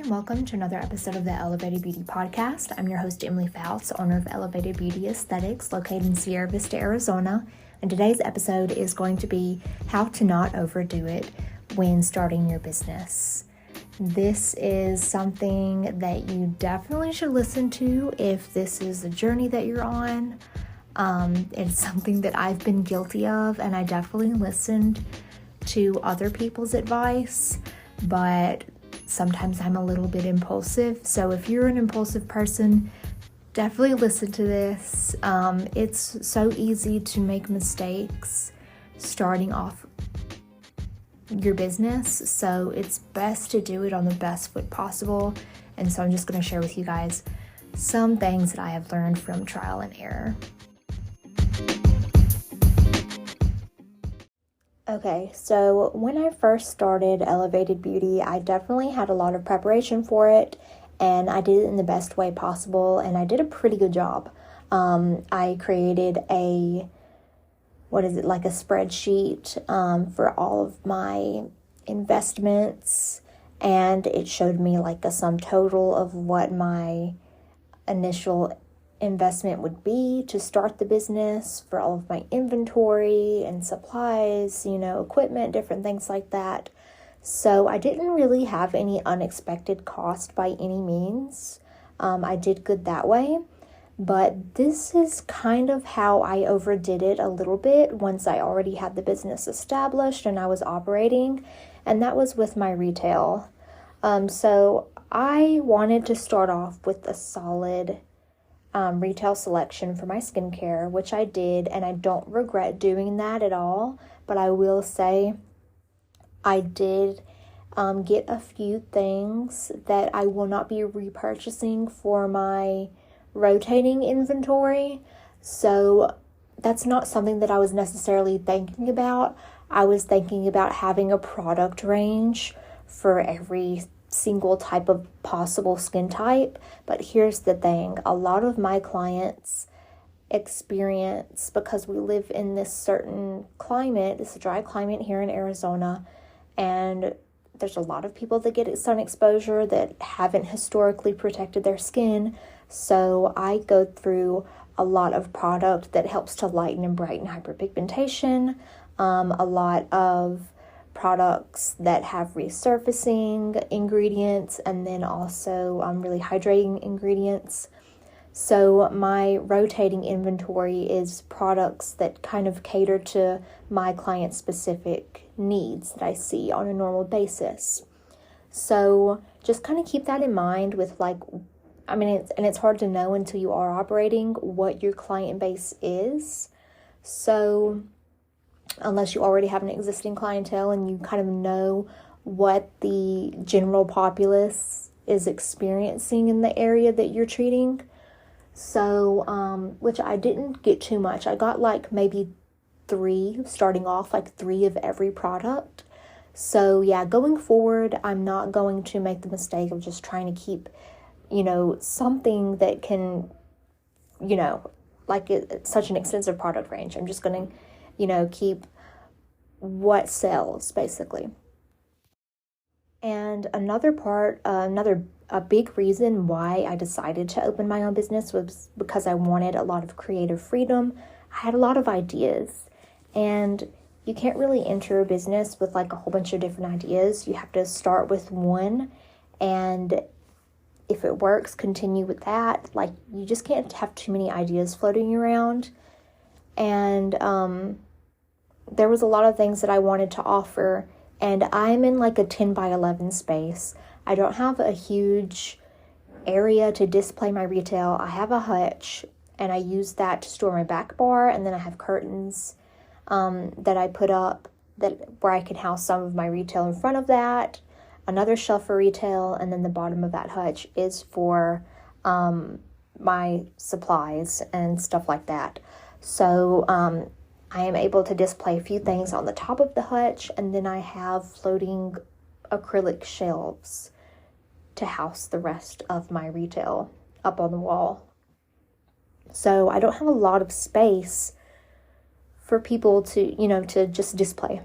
and welcome to another episode of the Elevated Beauty Podcast. I'm your host, Emily Fouts, owner of Elevated Beauty Aesthetics, located in Sierra Vista, Arizona. And today's episode is going to be how to not overdo it when starting your business. This is something that you definitely should listen to if this is a journey that you're on. It's something that I've been guilty of, and I definitely listened to other people's advice, but sometimes I'm a little bit impulsive. So if you're an impulsive person, definitely listen to this. It's so easy to make mistakes starting off your business, so it's best to do it on the best foot possible. And so I'm just going to share with you guys some things that I have learned from trial and error. Okay, so when I first started Elevated Beauty, I definitely had a lot of preparation for it, and I did it in the best way possible, and I did a pretty good job. I created a spreadsheet for all of my investments, and it showed me like a sum total of what my initial investment would be to start the business, for all of my inventory and supplies, equipment, different things like that. So I didn't really have any unexpected cost by any means. I did good that way, but this is kind of how I overdid it a little bit once I already had the business established and I was operating, and that was with my retail. So I wanted to start off with a solid retail selection for my skincare, which I did, and I don't regret doing that at all. But I will say I did get a few things that I will not be repurchasing for my rotating inventory. So that's not something that I was necessarily thinking about. I was thinking about having a product range for every single type of possible skin type. But here's the thing, a lot of my clients experience, because we live in this certain climate, this dry climate here in Arizona, and there's a lot of people that get sun exposure that haven't historically protected their skin. So I go through a lot of product that helps to lighten and brighten hyperpigmentation, a lot of products that have resurfacing ingredients, and then also really hydrating ingredients. So my rotating inventory is products that kind of cater to my client specific needs that I see on a normal basis. So just kind of keep that in mind with it's hard to know until you are operating what your client base is. So unless you already have an existing clientele and you kind of know what the general populace is experiencing in the area that you're treating. So, which I didn't get too much. I got maybe 3, starting off, 3 of every product. So yeah, going forward, I'm not going to make the mistake of just trying to keep, something that can, it's such an extensive product range. I'm just going to keep what sells, basically. And a big reason why I decided to open my own business was because I wanted a lot of creative freedom. I had a lot of ideas, and you can't really enter a business with a whole bunch of different ideas. You have to start with one, and if it works, continue with that. You just can't have too many ideas floating around. And there was a lot of things that I wanted to offer, and I'm in a 10 by 11 space. I don't have a huge area to display my retail. I have a hutch, and I use that to store my back bar, and then I have curtains that I put up where I can house some of my retail in front of that, another shelf for retail, and then the bottom of that hutch is for my supplies and stuff like that. So I am able to display a few things on the top of the hutch, and then I have floating acrylic shelves to house the rest of my retail up on the wall. So I don't have a lot of space for people to just display.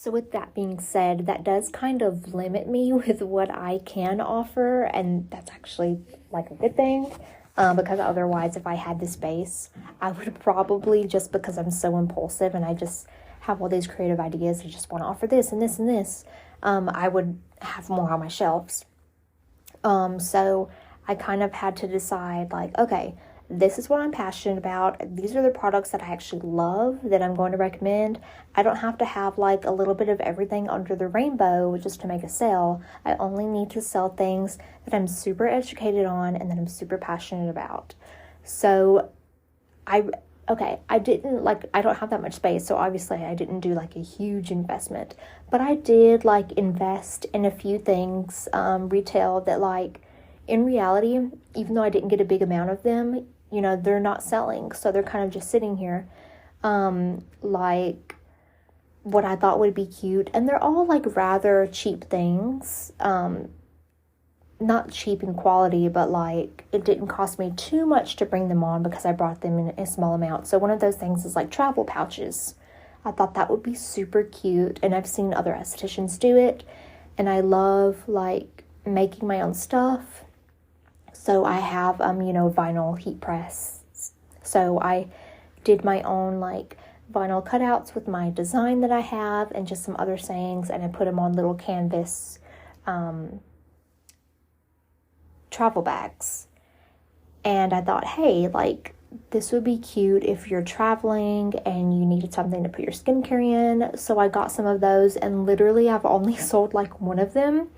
So with that being said, that does kind of limit me with what I can offer, and that's actually like a good thing, because otherwise if I had the space, I would probably, just because I'm so impulsive and I just have all these creative ideas, I just want to offer this and this and this, I would have more on my shelves. So I kind of had to decide, like, okay, this is what I'm passionate about. These are the products that I actually love that I'm going to recommend. I don't have to have like a little bit of everything under the rainbow just to make a sale. I only need to sell things that I'm super educated on and that I'm super passionate about. So I didn't I don't have that much space, so obviously I didn't do like a huge investment, but I did like invest in a few things, retail, that like in reality, even though I didn't get a big amount of them, they're not selling, so they're kind of just sitting here, like what I thought would be cute, and they're all like rather cheap things, not cheap in quality, but like it didn't cost me too much to bring them on because I brought them in a small amount. So one of those things is like travel pouches. I thought that would be super cute, and I've seen other estheticians do it, and I love like making my own stuff. So I have vinyl heat press. So I did my own like vinyl cutouts with my design that I have and just some other sayings, and I put them on little canvas travel bags. And I thought, hey, like this would be cute if you're traveling and you needed something to put your skincare in. So I got some of those, and literally I've only sold like one of them.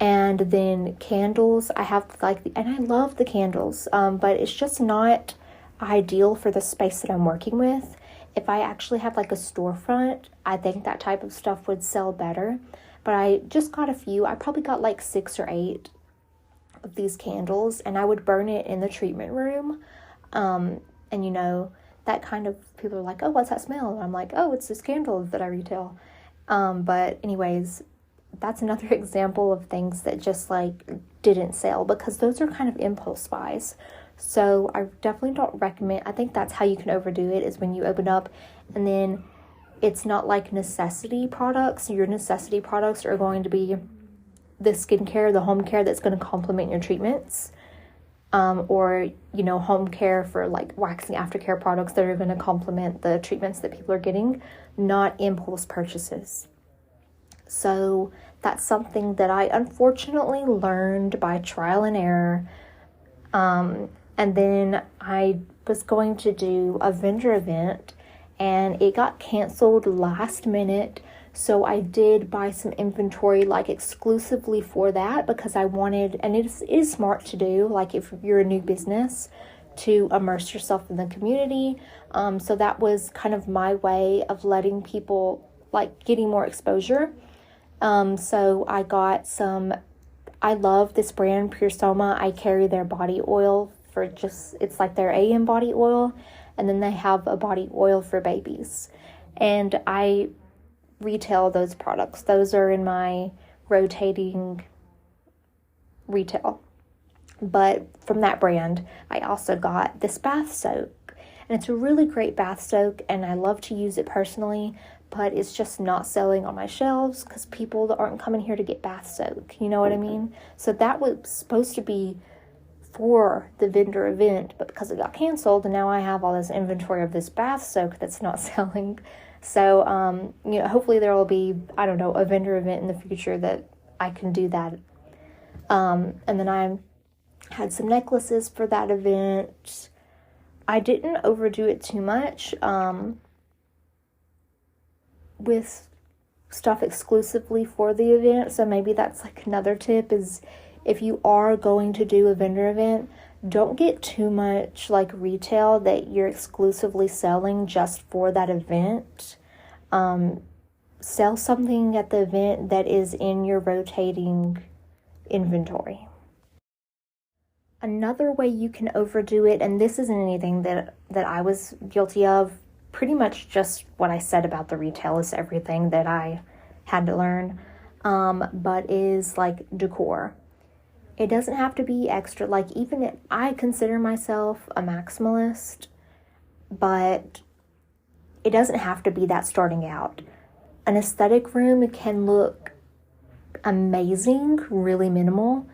And then candles, I have and I love the candles, but it's just not ideal for the space that I'm working with. If I actually have like a storefront, I think that type of stuff would sell better. But I just got a few. I probably got like 6 or 8 of these candles, and I would burn it in the treatment room. And that kind of, people are like, oh, what's that smell? And I'm like, oh, it's this candle that I retail. But anyways, that's another example of things that just like didn't sell, because those are kind of impulse buys. So I definitely don't recommend. I think that's how you can overdo it, is when you open up and then it's not like necessity products. Your necessity products are going to be the skincare, the home care that's going to complement your treatments, or home care for like waxing aftercare products that are going to complement the treatments that people are getting, not impulse purchases. So that's something that I unfortunately learned by trial and error. And then I was going to do a vendor event, and it got canceled last minute. So I did buy some inventory like exclusively for that, because I wanted, and it is smart to do, like if you're a new business, to immerse yourself in the community. So that was kind of my way of letting people, like getting more exposure. So I got I love this brand, Pure Soma. I carry their body oil it's like their AM body oil, and then they have a body oil for babies. And I retail those products. Those are in my rotating retail. But from that brand, I also got this bath soak. And it's a really great bath soak, and I love to use it personally, but it's just not selling on my shelves because people aren't coming here to get bath soak. You know what I mean? So that was supposed to be for the vendor event, but because it got canceled, and now I have all this inventory of this bath soak that's not selling. So, hopefully there will be, a vendor event in the future that I can do that. And then I had some necklaces for that event. I didn't overdo it too much with stuff exclusively for the event. So maybe that's like another tip, is if you are going to do a vendor event, don't get too much like retail that you're exclusively selling just for that event. Sell something at the event that is in your rotating inventory. Another way you can overdo it, and this isn't anything that I was guilty of, pretty much just what I said about the retail is everything that I had to learn, but is like decor. It doesn't have to be extra, like I consider myself a maximalist, but it doesn't have to be that starting out. an aesthetic room can look amazing, really minimal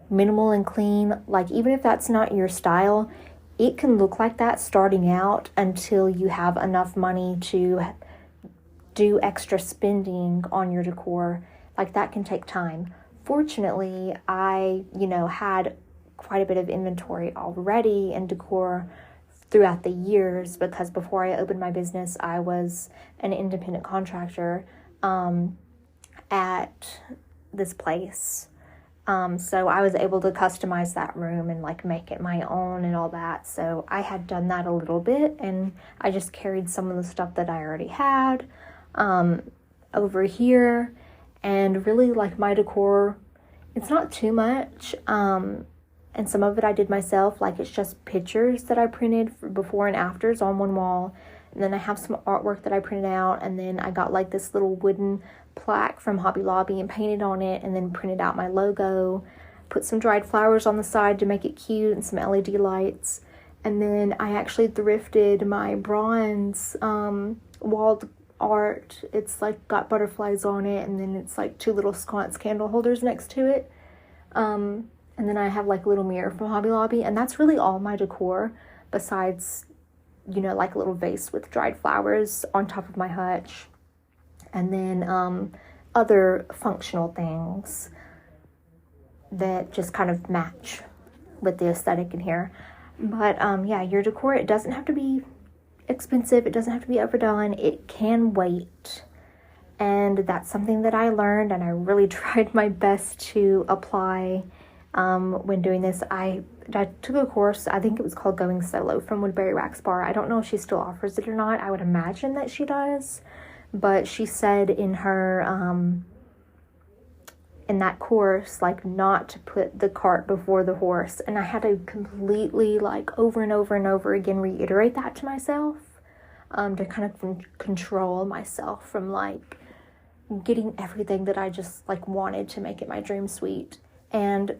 and clean. Like, even if that's not your style, it can look like that starting out until you have enough money to do extra spending on your decor. Like, that can take time. Fortunately, I, had quite a bit of inventory already in decor throughout the years, because before I opened my business, I was an independent contractor at this place. So I was able to customize that room and like make it my own and all that. So I had done that a little bit, and I just carried some of the stuff that I already had over here. And really, like, my decor, it's not too much. And some of it I did myself. Like, it's just pictures that I printed for before and afters on one wall. And then I have some artwork that I printed out. And then I got like this little wooden plaque from Hobby Lobby and painted on it, and then printed out my logo, put some dried flowers on the side to make it cute, and some LED lights. And then I actually thrifted my bronze walled art. It's like got butterflies on it, and then it's like 2 little sconce candle holders next to it. And then I have like a little mirror from Hobby Lobby, and that's really all my decor, besides, like a little vase with dried flowers on top of my hutch. And then other functional things that just kind of match with the aesthetic in here. But your decor, it doesn't have to be expensive. It doesn't have to be overdone. It can wait. And that's something that I learned, and I really tried my best to apply when doing this. I took a course, I think it was called Going Solo, from Woodbury Wax Bar. I don't know if she still offers it or not. I would imagine that she does. But she said in her, in that course, like, not to put the cart before the horse. And I had to completely, like, over and over and over again reiterate that to myself, to kind of control myself from, like, getting everything that I just, like, wanted to make it my dream suite. And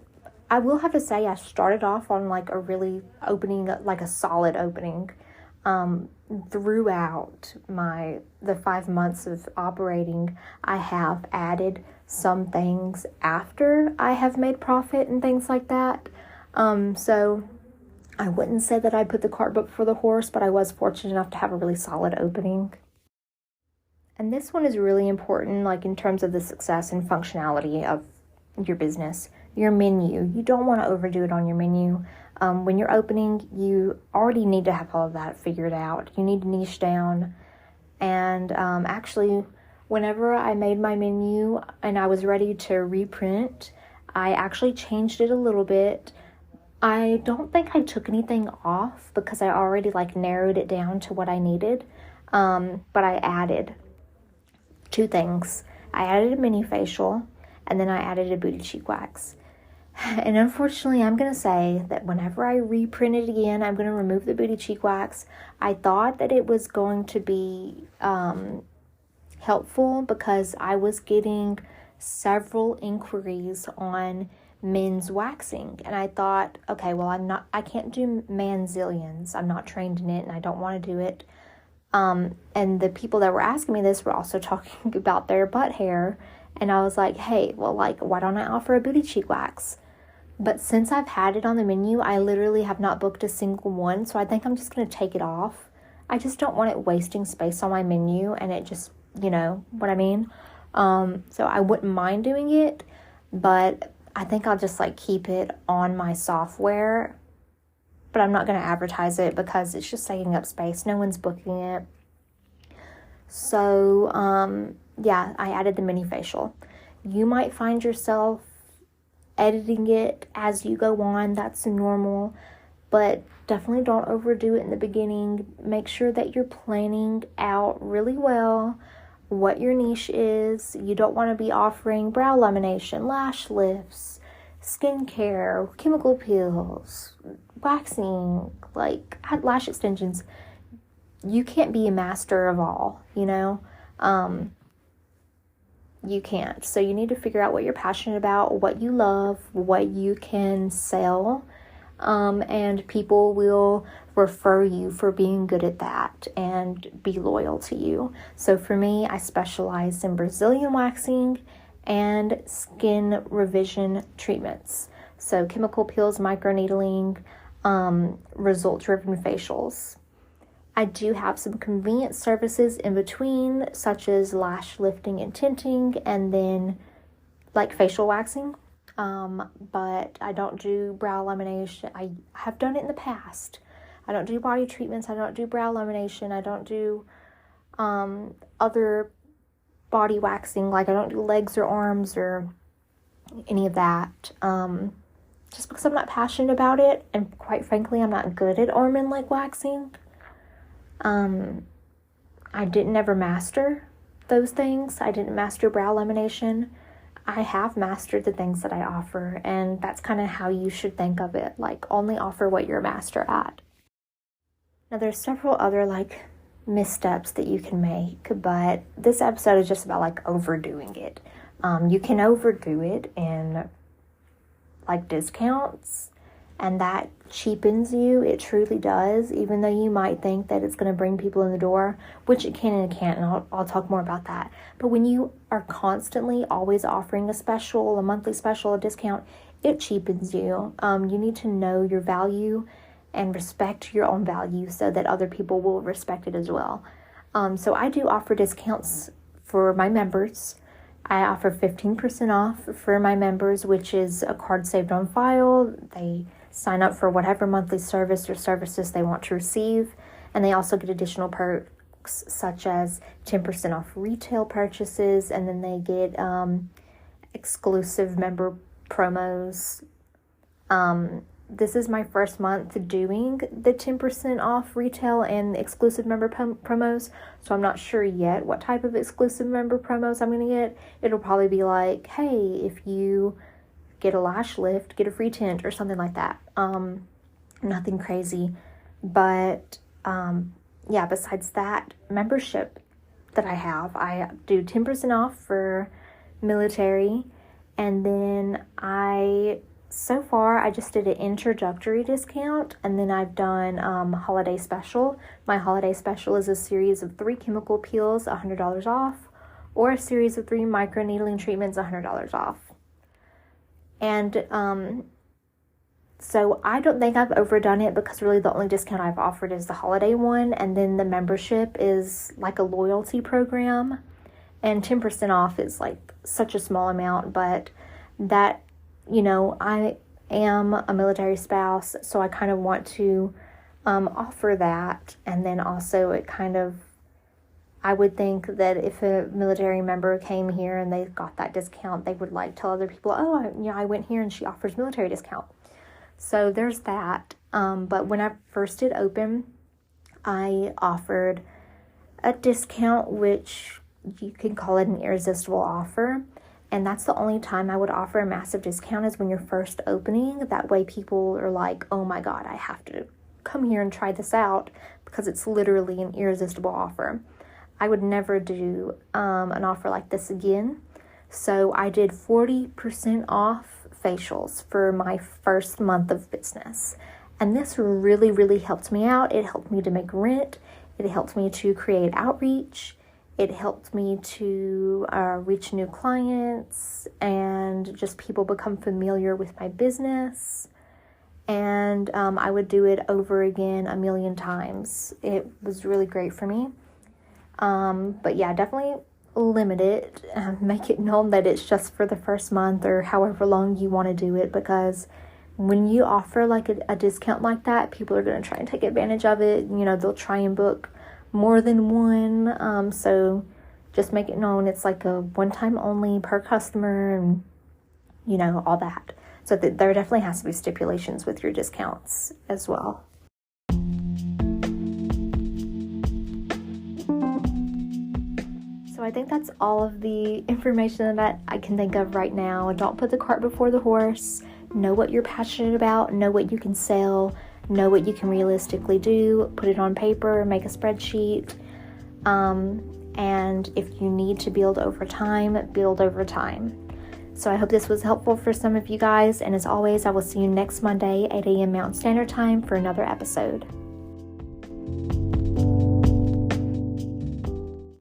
I will have to say, I started off on, like, a really opening, like a solid opening. Throughout the 5 months of operating, I have added some things after I have made profit and things like that. So I wouldn't say that I put the cart before the horse, but I was fortunate enough to have a really solid opening. And this one is really important, like, in terms of the success and functionality of your business. Your menu. You don't want to overdo it on your menu. When you're opening, you already need to have all of that figured out. You need to niche down. And actually, whenever I made my menu and I was ready to reprint, I actually changed it a little bit. I don't think I took anything off because I already, like, narrowed it down to what I needed. But I added 2 things. I added a mini facial, and then I added a booty cheek wax. And unfortunately, I'm going to say that whenever I reprint it again, I'm going to remove the booty cheek wax. I thought that it was going to be helpful because I was getting several inquiries on men's waxing. And I thought, okay, well, I can't do manzillions. I'm not trained in it, and I don't want to do it. And the people that were asking me this were also talking about their butt hair. And I was like, hey, well, like, why don't I offer a booty cheek wax? But since I've had it on the menu, I literally have not booked a single one. So I think I'm just going to take it off. I just don't want it wasting space on my menu. And it just, you know what I mean? So I wouldn't mind doing it. But I think I'll just, like, keep it on my software. But I'm not going to advertise it because it's just taking up space. No one's booking it. So, I added the mini facial. You might find yourself editing it as you go on. That's normal, but definitely don't overdo it in the beginning. Make sure that you're planning out really well what your niche is. You don't want to be offering brow lamination, lash lifts, skincare, chemical peels, waxing, like lash extensions. You can't be a master of all, you know? You can't. So you need to figure out what you're passionate about, what you love, what you can sell, and people will refer you for being good at that and be loyal to you. So for me, I specialize in Brazilian waxing and skin revision treatments. So chemical peels, microneedling, result-driven facials. I do have some convenient services in between, such as lash lifting and tinting, and then like facial waxing. But I don't do brow lamination. I have done it in the past. I don't do body treatments. I don't do brow lamination. I don't do other body waxing. Like I don't do legs or arms or any of that. Just because I'm not passionate about it, and quite frankly, I'm not good at arm and leg waxing. I didn't ever master those things. I didn't master brow lamination. I have mastered the things that I offer, and that's kind of how you should think of it. Like, only offer what you're a master at. Now, there's several other, like, missteps that you can make, but this episode is just about, like, overdoing it. You can overdo it in, like, discounts, and that cheapens you. It truly does, even though you might think that it's going to bring people in the door, which it can and it can't, and I'll talk more about that. But when you are constantly always offering a special, a monthly special, a discount, it cheapens you. You need to know your value and respect your own value so that other people will respect it as well. So I do offer discounts for my members. I offer 15% off for my members, which is a card saved on file. They sign up for whatever monthly service or services they want to receive, and they also get additional perks such as 10% off retail purchases, and then they get exclusive member promos. This is my first month doing the 10% off retail and exclusive member promos, so I'm not sure yet what type of exclusive member promos I'm going to get. It'll probably be like, hey, if you get a lash lift, get a free tint or something like that. Nothing crazy, but yeah, besides that membership that I do 10% off for military, and then so far I just did an introductory discount, and then I've done holiday special. My holiday special is a series of 3 chemical peels, $100 off, or a series of 3 microneedling treatments, $100 off. And so I don't think I've overdone it, because really the only discount I've offered is the holiday one, and then the membership is like a loyalty program, and 10% off is like such a small amount, but that, you know, I am a military spouse, so I kind of want to offer that. And then also it kind of, I would think that if a military member came here and they got that discount, they would like tell other people, oh, I went here and she offers military discount. So there's that. But when I first did open, I offered a discount, which you can call it an irresistible offer. And that's the only time I would offer a massive discount, is when you're first opening. That way people are like, oh my God, I have to come here and try this out, because it's literally an irresistible offer. I would never do an offer like this again. So I did 40% off facials for my first month of business. And this really, really helped me out. It helped me to make rent. It helped me to create outreach. It helped me to reach new clients, and just people become familiar with my business. And I would do it over again 1,000,000 times. It was really great for me. But yeah, definitely limit it. Make it known that it's just for the first month or however long you want to do it, because when you offer like a discount like that, people are going to try and take advantage of it. You know, they'll try and book more than one. So just make it known it's like a one-time only per customer, and you know, all that. So there definitely has to be stipulations with your discounts as well. So I think that's all of the information that I can think of right now. Don't put the cart before the horse. Know what you're passionate about. Know what you can sell. Know what you can realistically do. Put it on paper. Make a spreadsheet. And if you need to build over time, build over time. So I hope this was helpful for some of you guys. And as always, I will see you next Monday, 8 a.m. Mountain Standard Time for another episode.